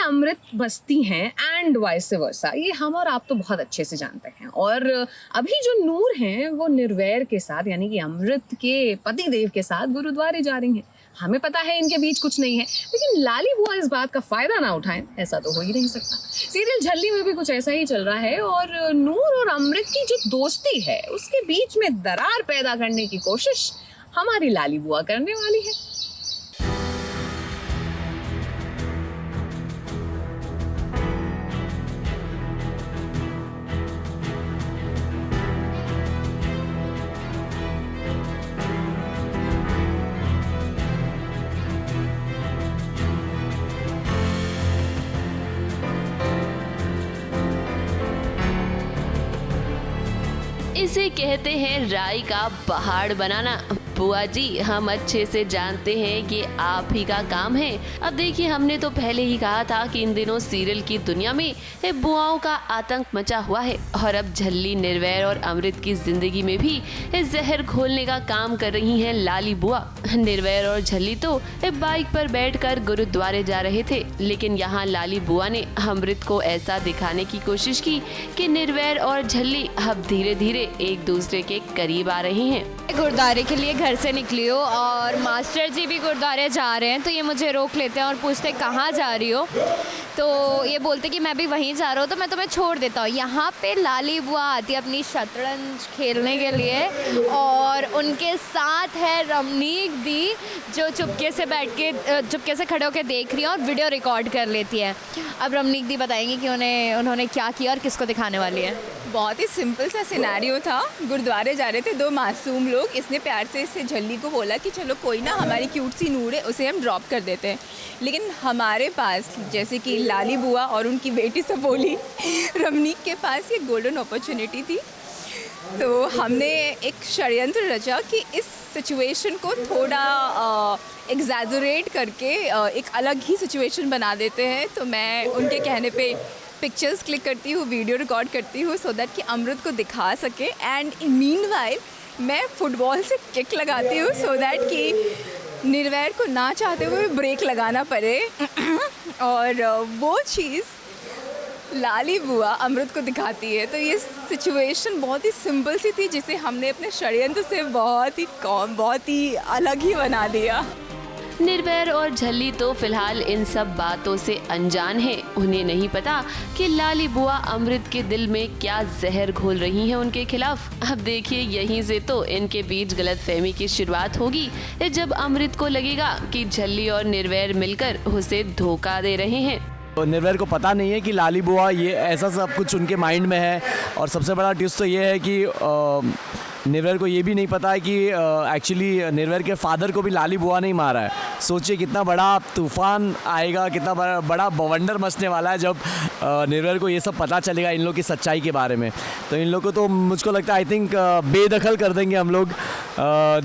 अमृत बसती हैं and vice versa, ये हम और आप तो बहुत अच्छे से जानते हैं। और अभी जो नूर हैं वो निर्वैर के साथ यानी कि अमृत के पति देव के साथ गुरुद्वारे जा रही हैं। हमें पता है इनके बीच कुछ नहीं है, लेकिन लाली बुआ इस बात का फायदा ना उठाएं, ऐसा तो हो ही नहीं सकता। सीरियल झल्ली में भी कुछ ऐसा ही चल रहा है और नूर और अमृत की जो दोस्ती है उसके बीच में दरार पैदा करने की कोशिश हमारी लाली बुआ करने वाली है। इसे कहते हैं राई का पहाड़ बनाना। बुआ जी, हम अच्छे से जानते हैं कि आप ही का काम है। अब देखिए, हमने तो पहले ही कहा था कि इन दिनों सीरियल की दुनिया में बुआओं का आतंक मचा हुआ है और अब झल्ली, निर्वैर और अमृत की जिंदगी में भी जहर घोलने का काम कर रही हैं लाली बुआ। निर्वैर और झल्ली तो बाइक पर बैठकर गुरुद्वारे जा रहे थे, लेकिन यहाँ लाली बुआ ने अमृत को ऐसा दिखाने की कोशिश की कि निर्वैर और झल्ली अब धीरे धीरे एक दूसरे के करीब आ रहे हैं। गुरुद्वारे के लिए घर से निकली हो और मास्टर जी भी गुरुद्वारे जा रहे हैं, तो ये मुझे रोक लेते हैं और पूछते कहाँ जा रही हो। तो ये बोलते कि मैं भी वहीं जा रहा हूँ, तो मैं तुम्हें छोड़ देता हूँ। यहाँ पे लाली बुआ आती है अपनी शतरंज खेलने के लिए और उनके साथ है रमनीक दी, जो चुपके से बैठ के चुपके से खड़े होकर देख रही है और वीडियो रिकॉर्ड कर लेती है। अब रमनीक दी बताएंगी कि उन्होंने क्या किया और किसको दिखाने वाली है। बहुत ही सिंपल सा सिनेरियो था। गुरुद्वारे जा रहे थे दो मासूम लोग। इसने प्यार से इससे झल्ली को बोला कि चलो कोई ना, हमारी क्यूट सी नूर है, उसे हम ड्रॉप कर देते हैं। लेकिन हमारे पास, जैसे कि लाली बुआ और उनकी बेटी सपोली, रमनीक के पास ये गोल्डन अपॉर्चुनिटी थी। तो हमने एक षड्यंत्र रचा कि इस सिचुएशन को थोड़ा एग्जैजरेट करके एक अलग ही सिचुएशन बना देते हैं। तो मैं उनके कहने पे पिक्चर्स क्लिक करती हूँ, वीडियो रिकॉर्ड करती हूँ, सो दैट कि अमृत को दिखा सके। एंड मीनवाइल मैं फुटबॉल से किक लगाती हूँ, सो दैट कि निर्वैर को ना चाहते हुए ब्रेक लगाना पड़े। और वो चीज़ लाली बुआ अमृत को दिखाती है। तो ये सिचुएशन बहुत ही सिंपल सी थी, जिसे हमने अपने षड्यंत्र से बहुत ही अलग ही बना दिया। निर्वैर और झल्ली तो फिलहाल इन सब बातों से अनजान हैं। उन्हें नहीं पता कि लाली बुआ अमृत के दिल में क्या जहर घोल रही हैं उनके खिलाफ। अब देखिए, यहीं से तो इनके बीच गलतफहमी की शुरुआत होगी, जब अमृत को लगेगा कि झल्ली और निर्वैर मिलकर उसे धोखा दे रहे हैं। तो निर्वैर को पता नहीं है कि लाली बुआ ये ऐसा सब कुछ उनके माइंड में है। और सबसे बड़ा ट्विस्ट तो ये है कि निर्वैर को ये भी नहीं पता है कि एक्चुअली निर्वैर के फादर को भी लाली बुआ नहीं मारा है। सोचिए कितना बड़ा तूफान आएगा, कितना बड़ा बवंडर मचने वाला है जब निर्वैर को ये सब पता चलेगा इन लोग की सच्चाई के बारे में। तो इन लोग को तो मुझको लगता है आई थिंक बेदखल कर देंगे हम लोग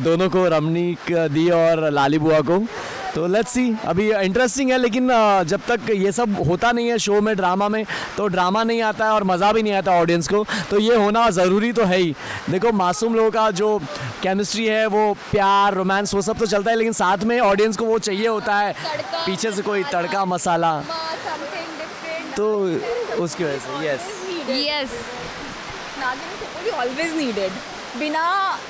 दोनों को, रमनीक दी और लाली बुआ को। तो लेट्स सी, अभी इंटरेस्टिंग है। लेकिन जब तक ये सब होता नहीं है शो में, ड्रामा में, तो ड्रामा नहीं आता है और मज़ा भी नहीं आता ऑडियंस को। तो ये होना ज़रूरी तो है ही। देखो, मासूम लोगों का जो केमिस्ट्री है, वो प्यार, रोमांस, वो सब तो चलता है, लेकिन साथ में ऑडियंस को वो चाहिए होता है पीछे से कोई तड़का मसाला। तो उसकी वजह से यस ऑलवेज नीडेड, बिना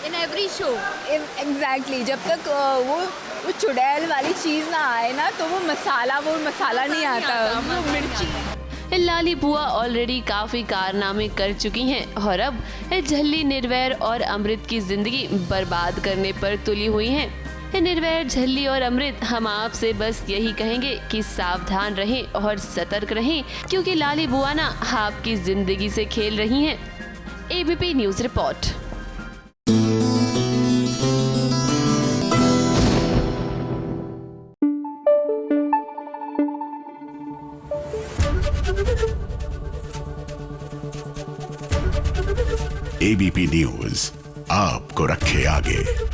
इन एवरी शो। एग्जैक्टली, जब तक वो चुड़ैल वाली चीज़ ना आए ना, तो वो मसाला नहीं आता, वो मिर्ची। लाली बुआ ऑलरेडी काफी कारनामे कर चुकी हैं और अब झल्ली, निर्वैर और अमृत की जिंदगी बर्बाद करने पर तुली हुई हैं। निर्वैर, झल्ली और अमृत, हम आपसे बस यही कहेंगे कि सावधान रहें और सतर्क रहें, क्योंकि लाली बुआ ना आपकी जिंदगी से खेल रही हैं। ABP news report. ABP news आपको रखे आगे।